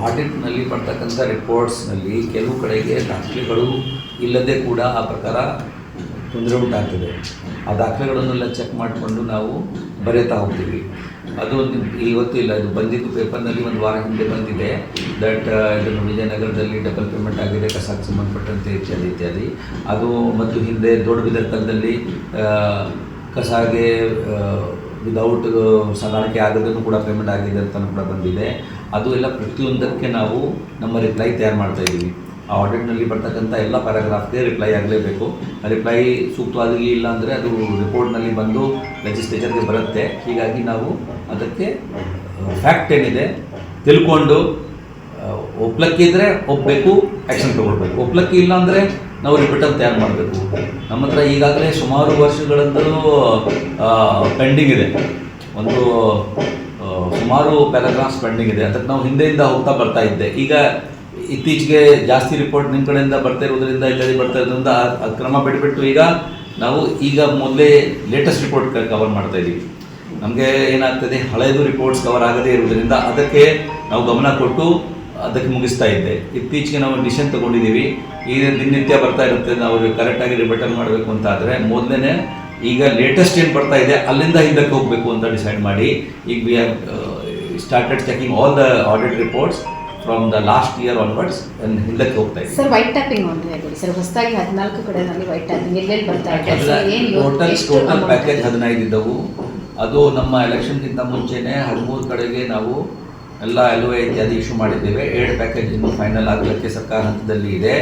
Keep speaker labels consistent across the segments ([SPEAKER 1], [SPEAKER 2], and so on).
[SPEAKER 1] ಆಡಿಟ್ನಲ್ಲಿ ಬರ್ತಕ್ಕಂಥ ರಿಪೋರ್ಟ್ಸ್ನಲ್ಲಿ ಕೆಲವು ಕಡೆಗೆ ದಾಖಲೆಗಳು ಇಲ್ಲದೆ ಕೂಡ ಆ ಪ್ರಕಾರ ತೊಂದರೆ ಉಂಟಾಗ್ತದೆ. ಆ ದಾಖಲೆಗಳನ್ನೆಲ್ಲ ಚೆಕ್ ಮಾಡಿಕೊಂಡು ನಾವು ಬರೀತಾ ಹೋಗ್ತೀವಿ. ಅದು ಇವತ್ತು ಇಲ್ಲ, ಇದು ಬಂದಿದ್ದು ಪೇಪರ್ನಲ್ಲಿ ಒಂದು ವಾರ ಹಿಂದೆ ಬಂದಿದೆ. ದಟ್ ಇದನ್ನು ವಿಜಯನಗರದಲ್ಲಿ ಡಬಲ್ ಪೇಮೆಂಟ್ ಆಗಿದೆ ಕಸಕ್ಕೆ ಸಂಬಂಧಪಟ್ಟಂತೆ ಇತ್ಯಾದಿ ಇತ್ಯಾದಿ. ಅದು ಮತ್ತು ಹಿಂದೆ ದೊಡ್ಡಬಿದರ್ಕಲ್ದಲ್ಲಿ ಕಸಾಗೆ ವಿದೌಟ್ ಸಾಗಾಣಿಕೆ ಆಗೋದನ್ನು ಕೂಡ ಪೇಮೆಂಟ್ ಆಗಿದೆ ಅಂತಲೂ ಕೂಡ ಬಂದಿದೆ. ಅದು ಎಲ್ಲ ಪ್ರತಿಯೊಂದಕ್ಕೆ ನಾವು ನಮ್ಮ ರಿಪ್ಲೈ ತಯಾರು ಮಾಡ್ತಾಯಿದ್ದೀವಿ. ಆ ಆಡಿಟ್ನಲ್ಲಿ ಬರ್ತಕ್ಕಂಥ ಎಲ್ಲ ಪ್ಯಾರಾಗ್ರಾಫ್ಗೆ ರಿಪ್ಲೈ ಆಗಲೇಬೇಕು. ರಿಪ್ಲೈ ಸೂಕ್ತವಾಗಿ ಇಲ್ಲ ಅಂದರೆ ಅದು ರಿಪೋರ್ಟ್ನಲ್ಲಿ ಬಂದು ಲೆಜಿಸ್ಲೇಚರ್ಗೆ ಬರುತ್ತೆ. ಹೀಗಾಗಿ ನಾವು ಅದಕ್ಕೆ ಫ್ಯಾಕ್ಟ್ ಏನಿದೆ ತಿಳ್ಕೊಂಡು ಒಪ್ಲಕ್ಕಿದ್ರೆ ಒಪ್ಪಬೇಕು, ಆ್ಯಕ್ಷನ್ ತೊಗೊಳ್ಬೇಕು. ಒಪ್ಲಕ್ಕಿ ಇಲ್ಲ ಅಂದರೆ ನಾವು ರಿಪಿಟಲ್ ತಯಾರು ಮಾಡಬೇಕು. ನಮ್ಮ ಹತ್ರ ಈಗಾಗಲೇ ಸುಮಾರು ವರ್ಷಗಳಂತೂ ಪೆಂಡಿಂಗ್ ಇದೆ, ಒಂದು ಸುಮಾರು ಪ್ಯಾರಾಗ್ರಾಫ್ಸ್ ಪೆಂಡಿಂಗ್ ಇದೆ. ಅದಕ್ಕೆ ನಾವು ಹಿಂದೆಯಿಂದ ಹೋಗ್ತಾ ಬರ್ತಾ ಇದ್ದೆ. ಈಗ ಇತ್ತೀಚೆಗೆ ಜಾಸ್ತಿ ರಿಪೋರ್ಟ್ ನಿಮ್ಮ ಕಡೆಯಿಂದ ಬರ್ತಾ ಇರೋದ್ರಿಂದ ಇತ್ಯಾದಿ ಬರ್ತಾ ಇರೋದ್ರಿಂದ ಆ ಕ್ರಮ ಬಿಟ್ಬಿಟ್ಟು ಈಗ ಮೊದಲೇ ಲೇಟೆಸ್ಟ್ ರಿಪೋರ್ಟ್ ಕವರ್ ಮಾಡ್ತಾ ಇದ್ದೀವಿ. ನಮಗೆ ಏನಾಗ್ತದೆ, ಹಳೆಯದು ರಿಪೋರ್ಟ್ಸ್ ಕವರ್ ಆಗದೇ ಇರೋದ್ರಿಂದ ಅದಕ್ಕೆ ನಾವು ಗಮನ ಕೊಟ್ಟು ಅದಕ್ಕೆ ಮುಗಿಸ್ತಾ ಇದ್ದೆ. ಇತ್ತೀಚೆಗೆ ನಾವು ಡಿಸಿಷನ್ ತೊಗೊಂಡಿದ್ದೀವಿ, ಈಗ ದಿನನಿತ್ಯ ಬರ್ತಾ ಇರುತ್ತೆ, ನಾವು ಕರೆಕ್ಟಾಗಿ ರಿಪೋರ್ಟನ್ನು ಮಾಡಬೇಕು ಅಂತ ಆದರೆ ಮೊದಲೇ ಈಗ ಲೇಟೆಸ್ಟ್ ಏನು ಬರ್ತಾ ಇದೆ ಅಲ್ಲಿಂದ ಹಿಂದಕ್ಕೆ ಹೋಗಬೇಕು ಅಂತ ಡಿಸೈಡ್ ಮಾಡಿ ಈಗ we have started checking all the audit reports from the last year onwards ಹಿಂದಕ್ಕೆ ಹೋಗ್ತಾ ಇದೆ.
[SPEAKER 2] ಸರ್, ವೈಟ್ ಟ್ಯಾಪಿಂಗ್ ಒಂದು ಹೇಳಿ ಸರ್. ಹೊಸದಾಗಿ 14 ಕಡೆನಲ್ಲಿ ವೈಟ್ ಟ್ಯಾಪಿಂಗ್ ಎಲ್ಲೆಲ್ಲಿ ಬರ್ತಾ ಇದೆ?
[SPEAKER 1] ಟೋಟಲ್ ಪ್ಯಾಕೇಜ್ 15 ಇದ್ದವು. ಅದು ನಮ್ಮ ಎಲೆಕ್ಷನ್ಗಿಂತ ಮುಂಚೆನೇ 13 ಕಡೆಗೆ ನಾವು ಎಲ್ಲ LOA ಇತ್ಯಾದಿ ಇಶ್ಯೂ ಮಾಡಿದ್ದೇವೆ. 7 ಪ್ಯಾಕೇಜ್ ಇನ್ನೂ ಫೈನಲ್ ಆಗಲಿಕ್ಕೆ ಸರ್ಕಾರ ಹಂತದಲ್ಲಿ ಇದೆ.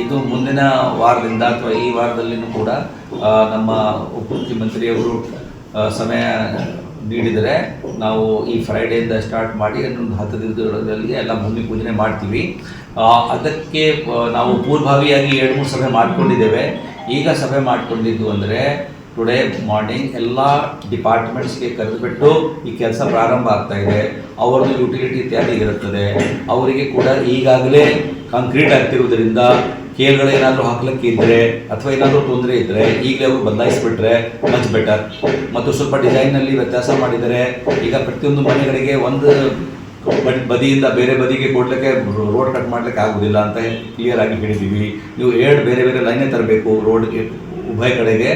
[SPEAKER 1] ಇದು ಮುಂದಿನ ವಾರದಿಂದ ಅಥವಾ ಈ ವಾರದಲ್ಲಿನೂ ಕೂಡ ನಮ್ಮ ಉಪಮುಖ್ಯಮಂತ್ರಿಯವರು ಸಮಯ ನೀಡಿದರೆ ನಾವು ಈ ಫ್ರೈಡೆಯಿಂದ ಸ್ಟಾರ್ಟ್ ಮಾಡಿ ಇನ್ನೊಂದು 10 ದಿನಗಳಲ್ಲಿ ಎಲ್ಲ ಭೂಮಿ ಪೂಜನೆ ಮಾಡ್ತೀವಿ. ಅದಕ್ಕೆ ನಾವು ಪೂರ್ವಭಾವಿಯಾಗಿ 2-3 ಸಭೆ ಮಾಡಿಕೊಂಡಿದ್ದೇವೆ. ಈಗ ಸಭೆ ಮಾಡಿಕೊಂಡಿದ್ದು ಅಂದರೆ ಟುಡೇ ಮಾರ್ನಿಂಗ್ ಎಲ್ಲ ಡಿಪಾರ್ಟ್ಮೆಂಟ್ಸ್ಗೆ ಕರೆದುಬಿಟ್ಟು ಈ ಕೆಲಸ ಪ್ರಾರಂಭ ಆಗ್ತಾ ಇದೆ. ಅವರದ್ದು ಯುಟಿಲಿಟಿ ಇತ್ಯಾದಿ ಇರುತ್ತದೆ. ಅವರಿಗೆ ಕೂಡ ಈಗಾಗಲೇ ಕಾಂಕ್ರೀಟ್ ಆಗ್ತಿರುವುದರಿಂದ ಕೇಲ್ಗಳೇನಾದರೂ ಹಾಕ್ಲಿಕ್ಕೆ ಇದ್ದರೆ ಅಥವಾ ಏನಾದರೂ ತೊಂದರೆ ಇದ್ದರೆ ಈಗಲೇ ಅವರು ಬದಲಾಯಿಸಿಬಿಟ್ರೆ ಮಚ್ ಬೆಟರ್. ಮತ್ತು ಸ್ವಲ್ಪ ಡಿಸೈನ್ನಲ್ಲಿ ವ್ಯತ್ಯಾಸ ಮಾಡಿದರೆ ಈಗ ಪ್ರತಿಯೊಂದು ಮನೆಗಳಿಗೆ ಒಂದು ಬದಿಯಿಂದ ಬೇರೆ ಬದಿಗೆ ಕೊಡಲಿಕ್ಕೆ ರೋಡ್ ಕಟ್ ಮಾಡಲಿಕ್ಕೆ ಆಗೋದಿಲ್ಲ ಅಂತ ಕ್ಲಿಯರ್ ಆಗಿ ಹೇಳಿದ್ದೀವಿ. ನೀವು 7 ಬೇರೆ ಬೇರೆ ಲೈನೇ ತರಬೇಕು ರೋಡ್ಗೆ, ಉಭಯ ಕಡೆಗೆ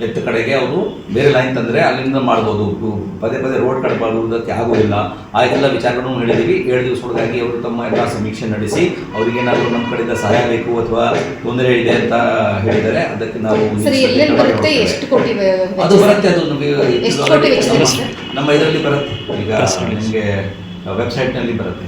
[SPEAKER 1] ಎತ್ತ ಕಡೆಗೆ ಅವರು ಬೇರೆ ಲೈನ್ ತಂದರೆ ಅಲ್ಲಿಂದ ಮಾಡ್ಬೋದು. ಪದೇ ಪದೇ ರೋಡ್ ಕಟ್ ಮಾಡೋದಕ್ಕೆ ಆಗೋದಿಲ್ಲ. ಆ ಎಲ್ಲ ವಿಚಾರಗಳನ್ನು ಹೇಳಿದ್ದೀವಿ. 7 ದಿವಸದೊಳಗಾಗಿ ಅವರು ತಮ್ಮ ಎಲ್ಲ ಸಮೀಕ್ಷೆ ನಡೆಸಿ ಅವರಿಗೇನಾದರೂ ನಮ್ಮ ಕಡೆಯಿಂದ ಸಹಾಯ ಬೇಕು ಅಥವಾ ತೊಂದರೆ ಇದೆ ಅಂತ ಹೇಳಿದರೆ ಅದಕ್ಕೆ ನಾವು ಅದು ಬರುತ್ತೆ. ಅದು ನಮ್ಮ ಇದರಲ್ಲಿ ಬರುತ್ತೆ, ಈಗ ನಿಮಗೆ ವೆಬ್ಸೈಟ್ನಲ್ಲಿ ಬರುತ್ತೆ.